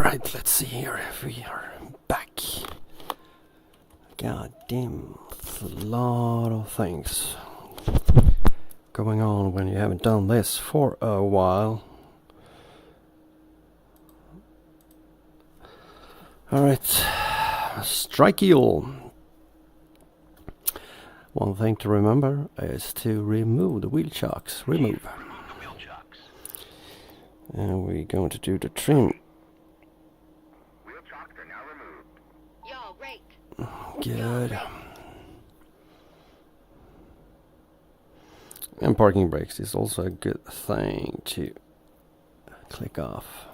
Alright, let's see here if we are back. God damn, a lot of things going on when you haven't done this for a while. Alright, strike eel. One thing to remember is to remove the wheel chocks. Remove. And we're going to do the trim. Wheel chocks are now removed. Y'all rake. Good. And parking brakes is also a good thing to click off.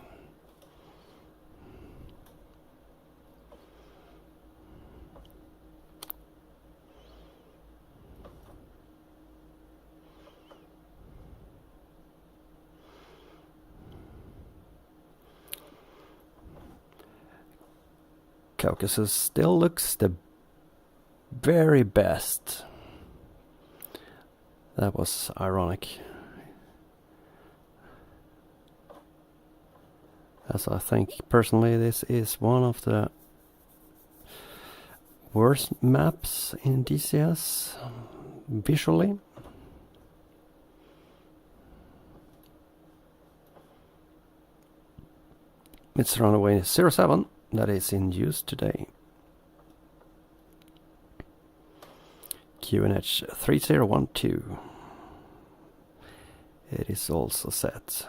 Caucasus still looks the very best. That was ironic. As I think personally this is one of the worst maps in DCS visually. It's runway 07 that is in use today. QNH 3012. It is also set.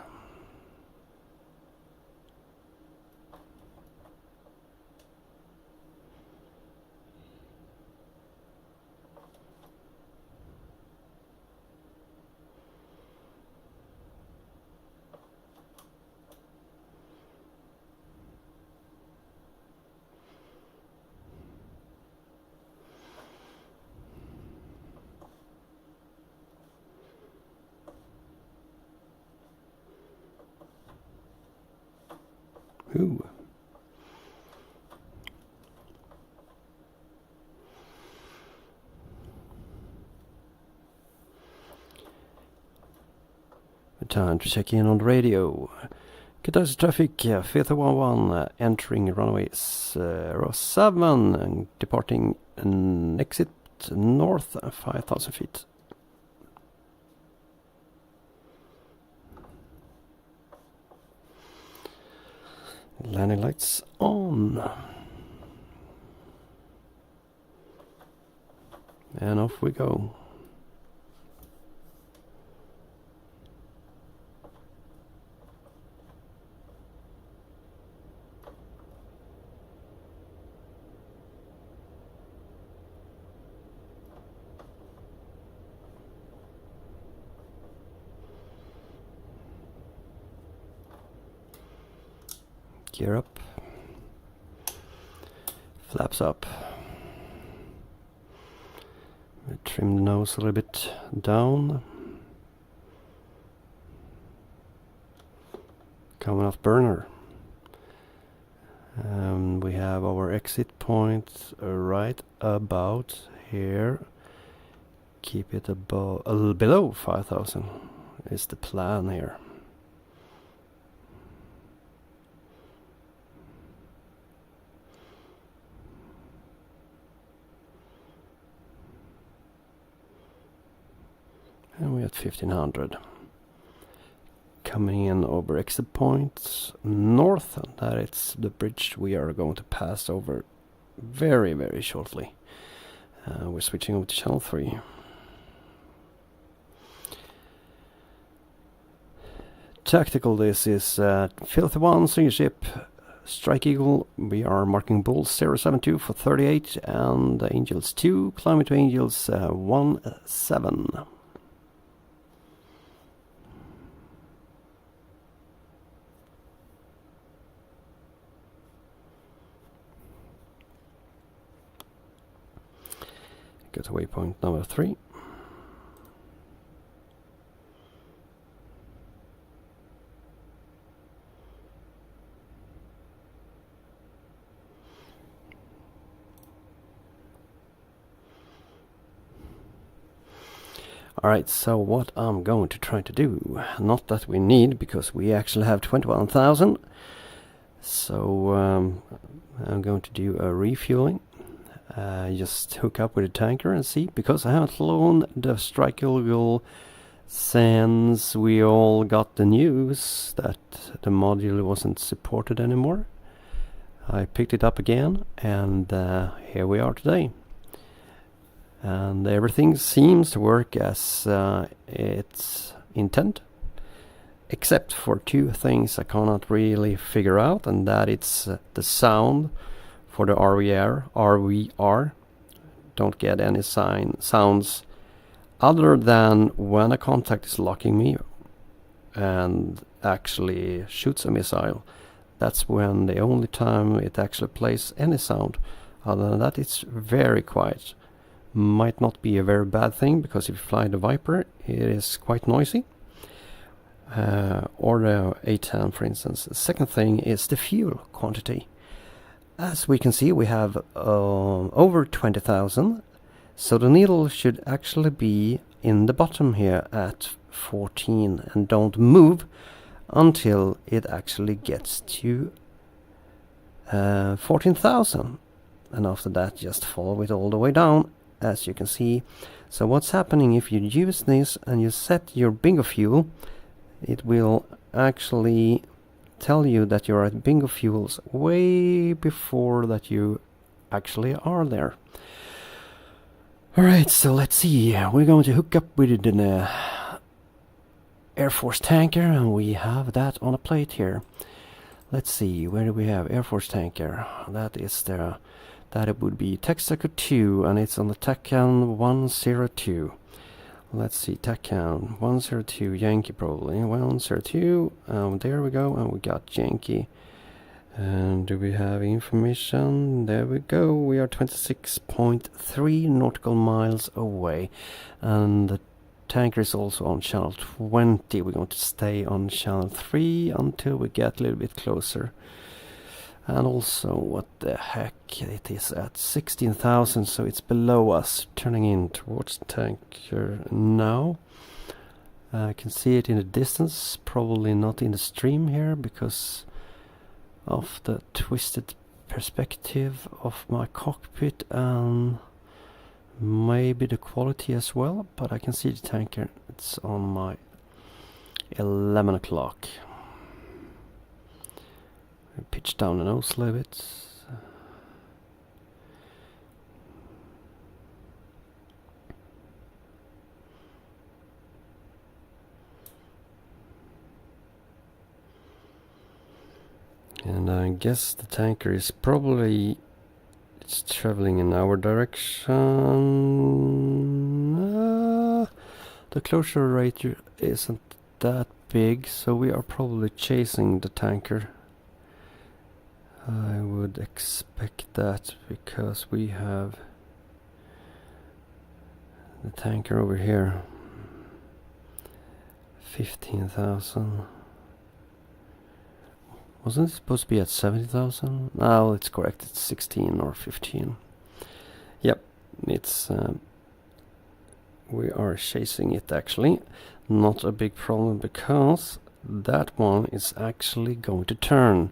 Ooh. Time to check in on the radio. Katasis traffic 511 entering runway 07 and departing an exit north 5,000 feet. Landing lights on. And off we go. Gear up, flaps up, trim the nose a little bit down, coming off burner. We have our exit point right about here. Keep it above, a little below 5,000 is the plan here. And we're at 1500. Coming in over exit points north, and that it's the bridge we are going to pass over very, very shortly. We're switching over to channel 3. Tactical, this is Filthy One, Senior Ship, Strike Eagle. We are marking Bulls 072 for 38 and Angels 2, climbing to Angels 17. Go to waypoint number 3. Alright, so what I'm going to try to do, not that we need, because we actually have 21,000. So I'm going to do a refueling. Just hook up with the tanker and see, because I haven't flown the Strike Eagle since we all got the news that the module wasn't supported anymore. I picked it up again, and here we are today. And everything seems to work as it's intended, except for two things I cannot really figure out, and that it's the sound for the RVR. Don't get any sounds other than when a contact is locking me and actually shoots a missile. That's when the only time it actually plays any sound. Other than that, it's very quiet. Might not be a very bad thing, because if you fly the Viper, it is quite noisy. Or the A-10, for instance. The second thing is the fuel quantity. As we can see, we have over 20,000. So the needle should actually be in the bottom here at 14, and don't move until it actually gets to 14,000. And after that, just follow it all the way down, as you can see. So what's happening if you use this and you set your bingo fuel, it will actually tell you that you're at bingo fuels way before that you actually are there. Alright, so let's see. We're going to hook up with an Air Force tanker, and we have that on a plate here. Let's see, where do we have Air Force tanker? That is there. That it would be Texaco 2, and it's on the TACAN 102. Let's see, TACAN 102, Yankee probably. 102, there we go, and we got Yankee. And do we have information? There we go, we are 26.3 nautical miles away. And the tanker is also on channel 20. We're going to stay on channel 3 until we get a little bit closer. And also, what the heck, it is at 16,000, so it's below us, turning in towards the tanker now. I can see it in the distance, probably not in the stream here, because of the twisted perspective of my cockpit, and maybe the quality as well, but I can see the tanker. It's on my 11 o'clock. Pitch down the nose a little bit. And I guess the tanker is probably, it's traveling in our direction. The closure rate isn't that big, so we are probably chasing the tanker. I would expect that, because we have the tanker over here. 15,000. Wasn't it supposed to be at 70,000? No, it's correct. It's 16 or 15. Yep, it's we are chasing it actually. Not a big problem, because that one is actually going to turn.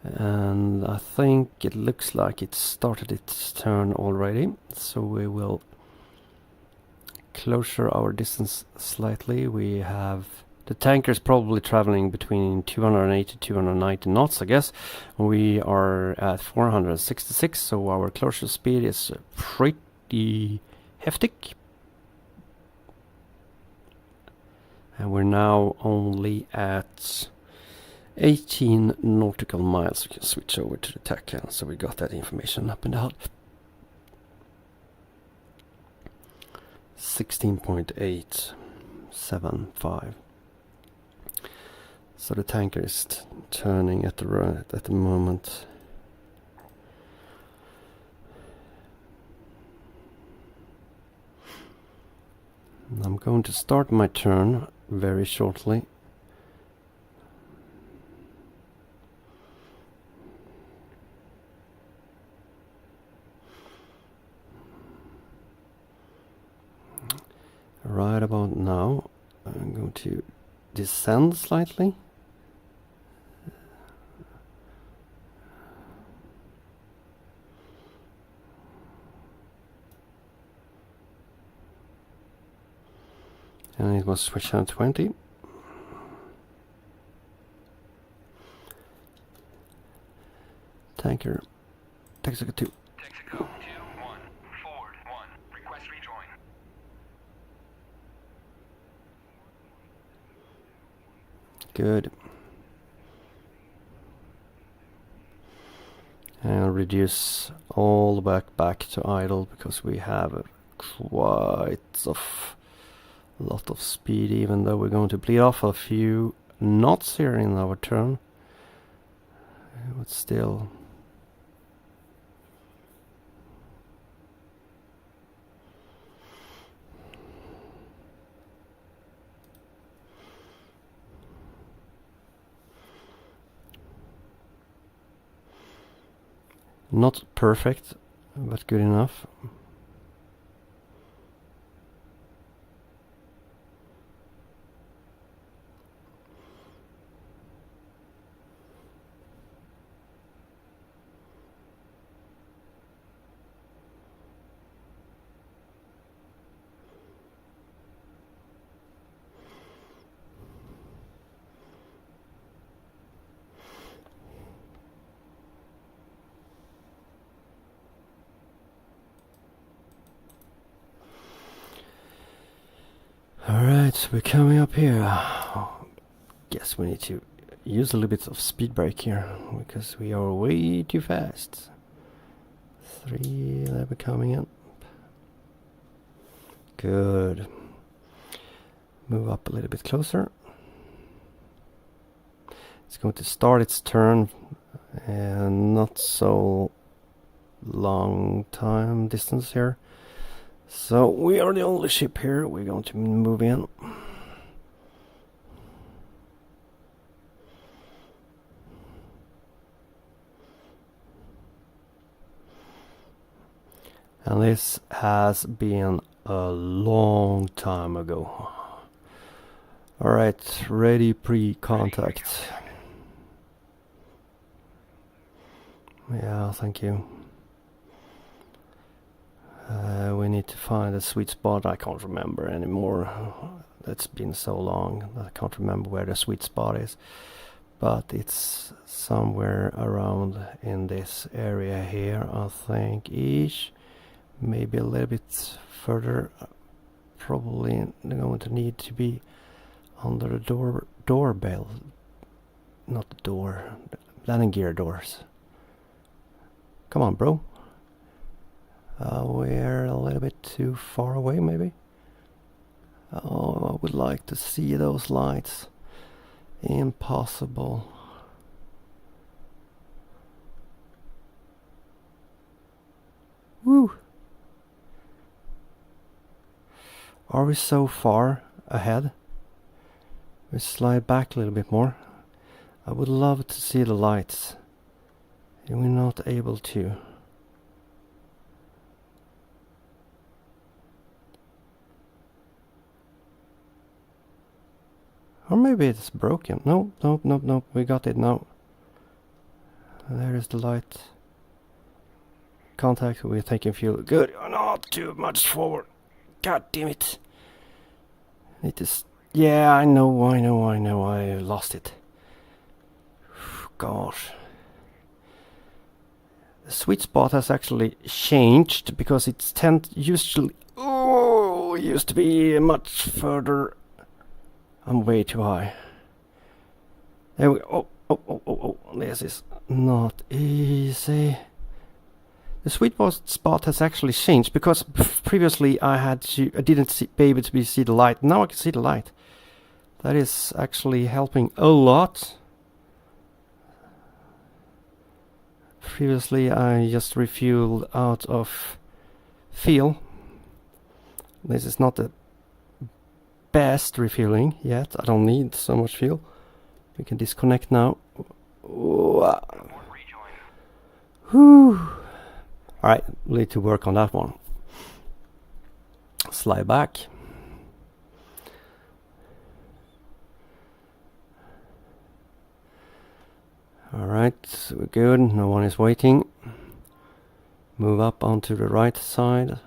And I think it looks like it started its turn already, so we will closure our distance slightly. We have the tanker is probably traveling between 280 to 290 knots, I guess. We are at 466, so our closure speed is pretty hefty. And we're now only at 18 nautical miles. We can switch over to the TACAN, so we got that information up and out. 16.875. So the tanker is turning at the moment. I'm going to start my turn very shortly. Right about now, I'm going to descend slightly. was switch on 20. Tanker. Texaco 2. Texaco 2-1. Forward 1. Request rejoin. Good. And reduce all the back to idle because we have quite a lot of speed, even though we're going to bleed off a few knots here in our turn. But still. Not perfect, but good enough. Alright, we're coming up here. Guess we need to use a little bit of speed brake here because we are way too fast. 3 lever coming in. Good. Move up a little bit closer. It's going to start its turn and not so long time distance here. So we are the only ship here. We're going to move in. And this has been a long time ago. Alright, ready pre-contact. Yeah, thank you. We need to find a sweet spot. I can't remember anymore. It's been so long that I can't remember where the sweet spot is. But it's somewhere around in this area here, I think, ish. Maybe a little bit further. Probably going to need to be under the doorbell. Not the door. Landing gear doors. Come on, bro. We're a little bit too far away, maybe. Oh, I would like to see those lights. Impossible. Woo! Are we so far ahead? We slide back a little bit more. I would love to see the lights. And we're not able to. Or maybe it's broken. No, no, no, no. We got it now. There is the light. Contact. We're taking fuel. Good. Not too much forward. God damn it. It is. Yeah, I know. I lost it. Gosh. The sweet spot has actually changed because it's usually. Oh, it used to be much further. I'm way too high. There we go. Oh. This is not easy. The sweet spot has actually changed because previously I didn't be able to see the light. Now I can see the light. That is actually helping a lot. Previously I just refueled out of fuel. This is not the best refueling yet. I don't need so much fuel. We can disconnect now. Whew. Alright, we need to work on that one. Slide back. Alright, we're good. No one is waiting. Move up onto the right side.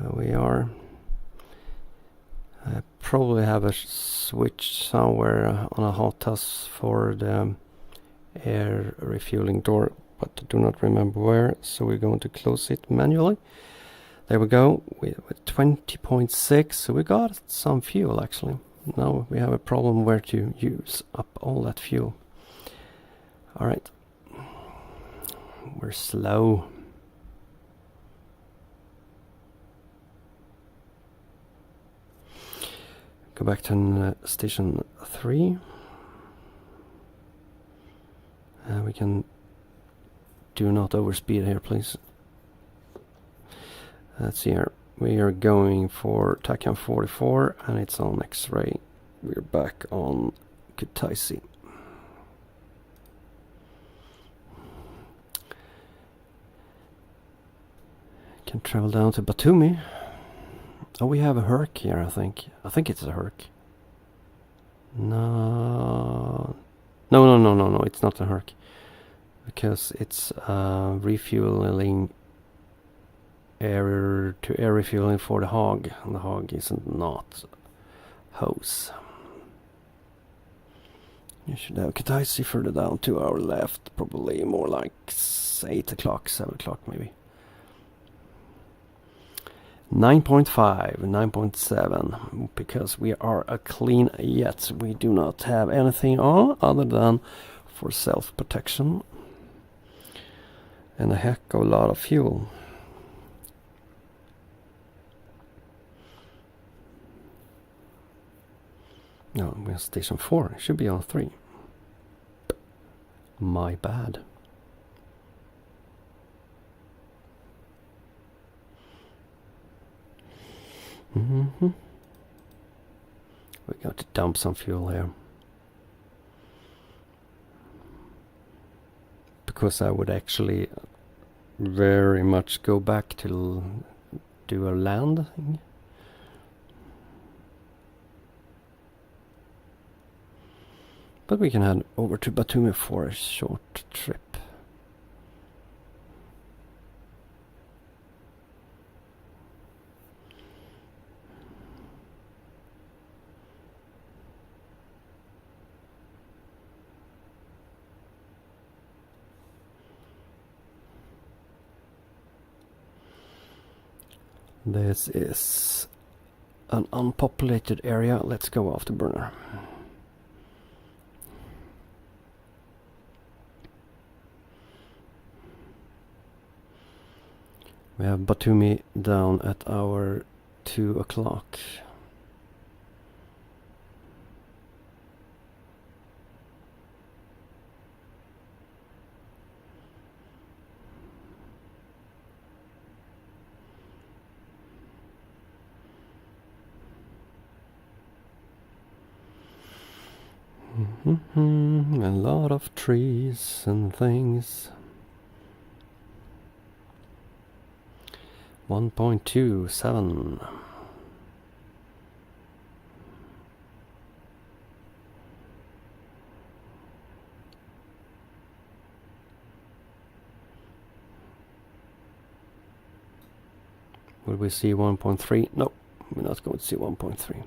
We are. I probably have a switch somewhere on a hot test for the air refueling door, but I do not remember where, so we're going to close it manually. There we go, with 20.6, so we got some fuel actually. Now we have a problem where to use up all that fuel. Alright, we're slow. Go back to station 3. We can do not overspeed here, please. Let's see here. We are going for Tachyon 44 and it's on X-ray. We're back on Kutaisi. Can travel down to Batumi. Oh, we have a Herc here, I think. I think it's a Herc. No, it's not a Herc. Because it's refueling air to air refueling for the hog. And the hog isn't not hose. You should have Kutaisi further down to our left. Probably more like 8 o'clock, 7 o'clock maybe. 9.5, 9.7, because we are a clean jet. We do not have anything on other than for self-protection. And a heck of a lot of fuel. No, we're on station 4. It should be on 3. My bad. We're going to dump some fuel here. Because I would actually very much go back to do a land thing. But we can head over to Batumi for a short trip. This is an unpopulated area. Let's go afterburner. We have Batumi down at our 2 o'clock. A lot of trees and things. 1.27. Will we see 1.3? No, we're not going to see 1.3.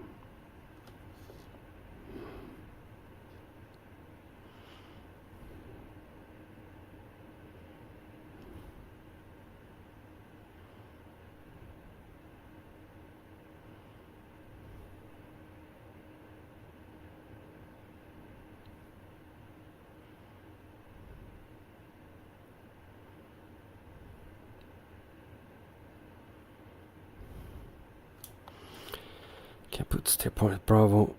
Can put steer point at Bravo.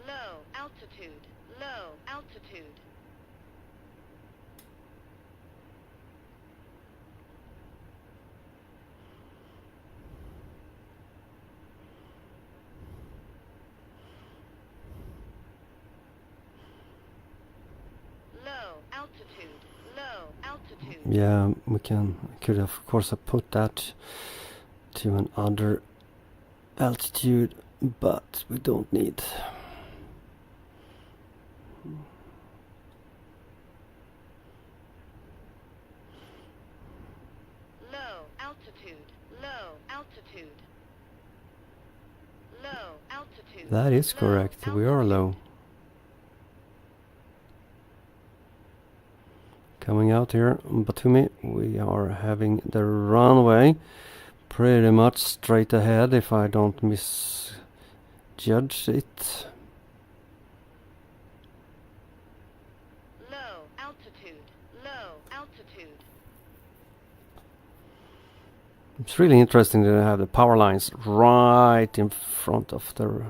Low altitude, low altitude. Low altitude, low altitude. Yeah, we could of course have put that to another altitude, but we don't need. Low altitude. Low altitude. Low altitude. That is Low correct. We are altitude. low. Coming out here, Batumi, we are having the runway pretty much straight ahead if I don't misjudge it. Low altitude. Low altitude. It's really interesting to have the power lines right in front of the...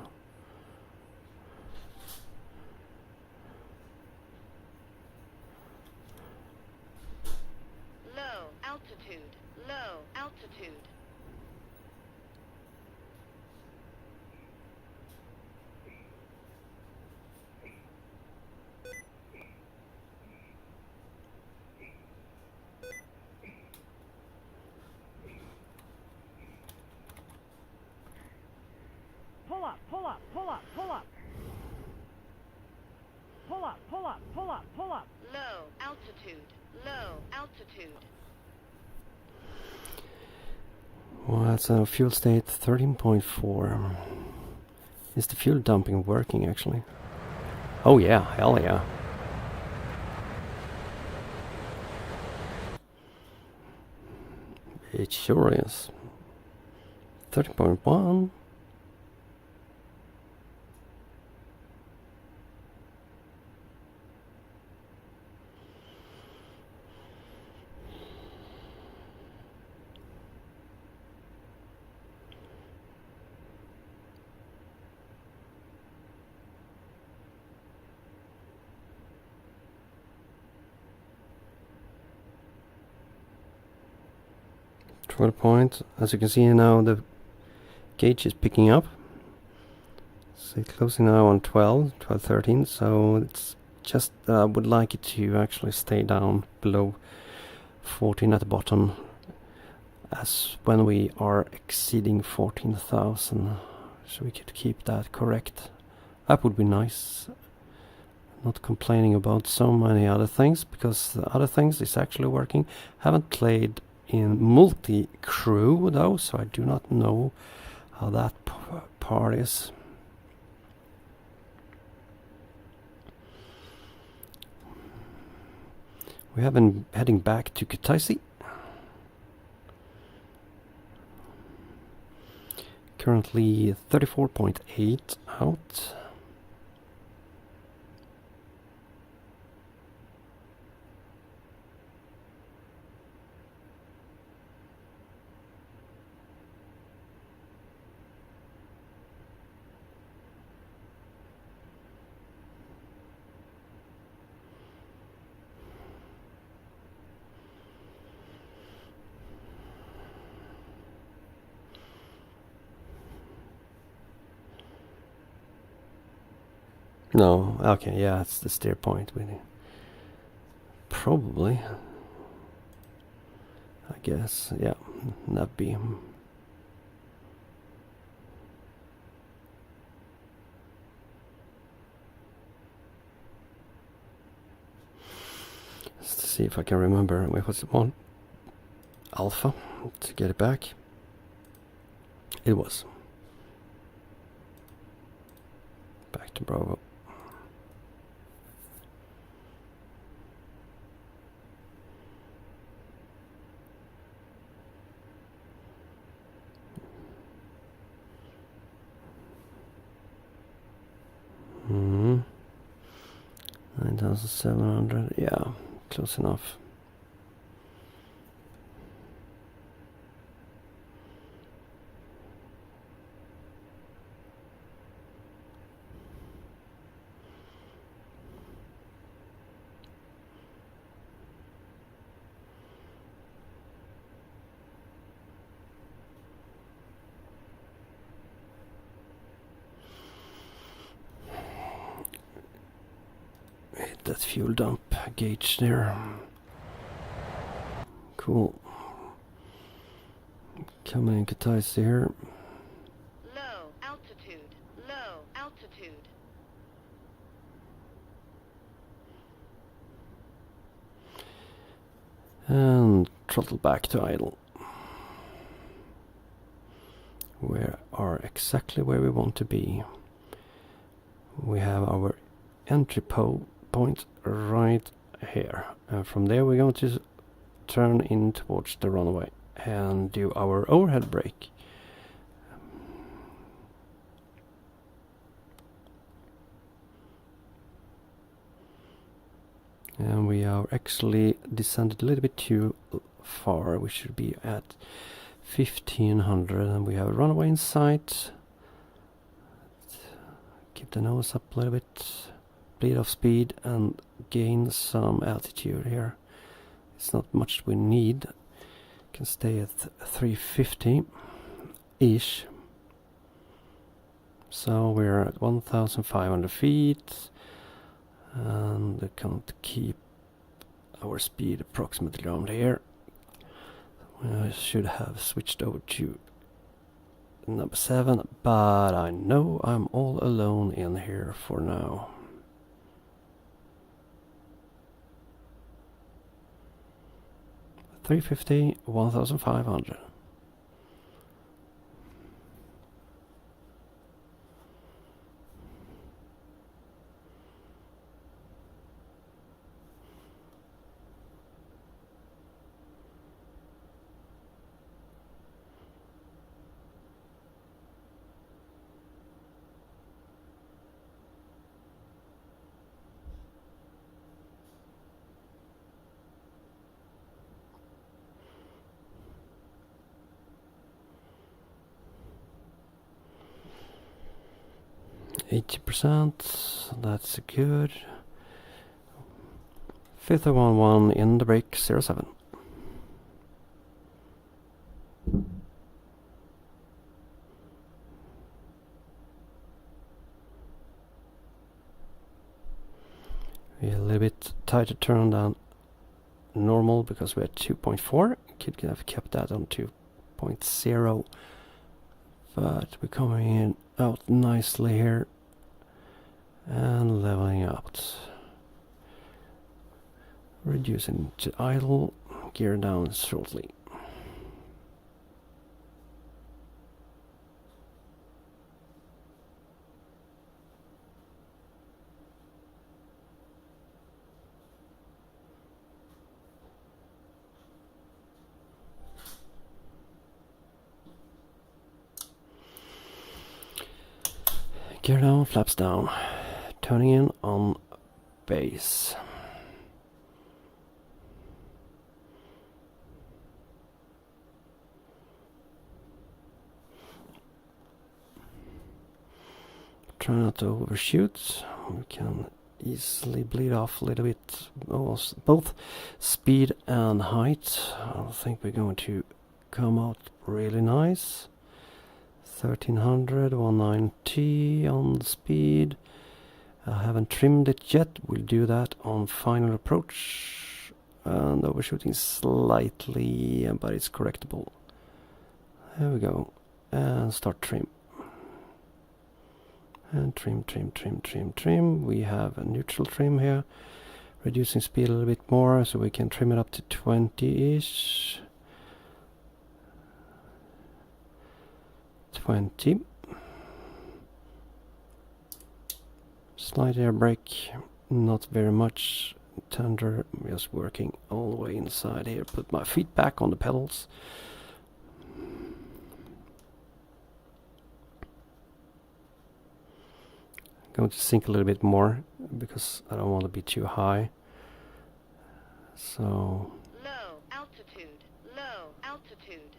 Low altitude. Low altitude. Pull up, pull up, pull up, pull up. Pull up, pull up, pull up, pull up. Low altitude. Low altitude. Well, that's a fuel state 13.4. Is the fuel dumping working actually? Oh yeah, hell yeah. It sure is. 13.1. Twiddle point. As you can see now, the gauge is picking up. So it's closing now on 12, 13. So it's just I would like it to actually stay down below 14 at the bottom, as when we are exceeding 14,000. So we could keep that correct. That would be nice. Not complaining about so many other things, because the other things is actually working. Haven't played in multi-crew though, so I do not know how that part is. We have been heading back to Kutaisi. Currently 34.8 out. No, okay, yeah, it's the steer point. Probably, I guess, yeah, that'd be. Let's see if I can remember. Wait, what's it on? Alpha to get it back. It was. Back to Bravo. Mm-hmm. 9,700, yeah, close enough. Hit that fuel dump gauge there. Cool. Coming in Kutaisi here. Low altitude. Low altitude. And throttle back to idle. We are exactly where we want to be. We have our entry point right here. And from there we're going to turn in towards the runway and do our overhead brake. And we are actually descended a little bit too far. We should be at 1500 and we have a runway in sight. Keep the nose up a little bit, bleed off speed and gain some altitude here. It's not much we need. Can stay at 350-ish. So we're at 1,500 feet. And we can't keep our speed approximately around here. I should have switched over to number 7, but I know I'm all alone in here for now. $350, 1,500. %, that's good. 5011 in the brake 07. We're a little bit tighter turn than normal because we're at 2.4. Could have kept that on 2.0. But we're coming in out nicely here and leveling out. Reducing to idle, gear down shortly. Gear down, flaps down. Turning in on base. Try not to overshoot. We can easily bleed off a little bit, both speed and height. I think we're going to come out really nice. 1300, 190 on speed. I haven't trimmed it yet. We'll do that on final approach. And overshooting slightly, but it's correctable. There we go. And start trim. And trim. We have a neutral trim here. Reducing speed a little bit more, so we can trim it up to 20-ish. 20. Slight air brake, not very much. Tender, just working all the way inside here. Put my feet back on the pedals. Going to sink a little bit more because I don't want to be too high. So Low altitude. Low altitude.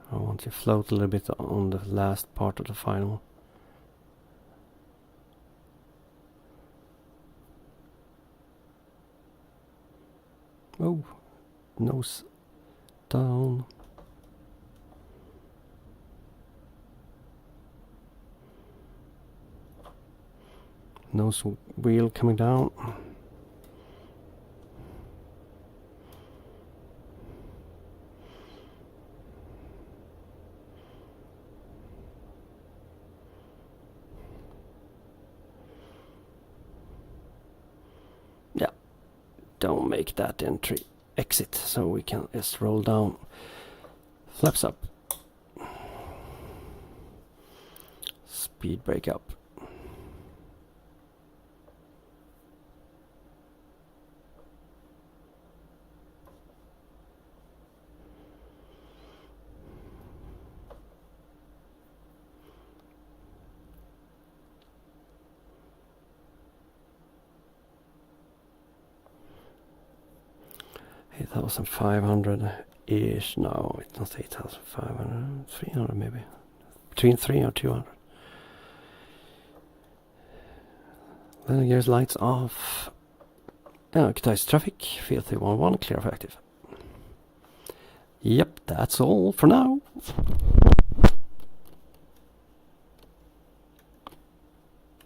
I want to float a little bit on the last part of the final. Oh, nose down. Nose wheel coming down. don't make that entry exit, so we can just roll down. Flaps up. Speed brake up. $8,500-ish. No, it's not 8,500. 300 maybe. Between 300 or 200. Landing gears lights off. Kita's traffic. Field 311 clear for active. Yep, that's all for now.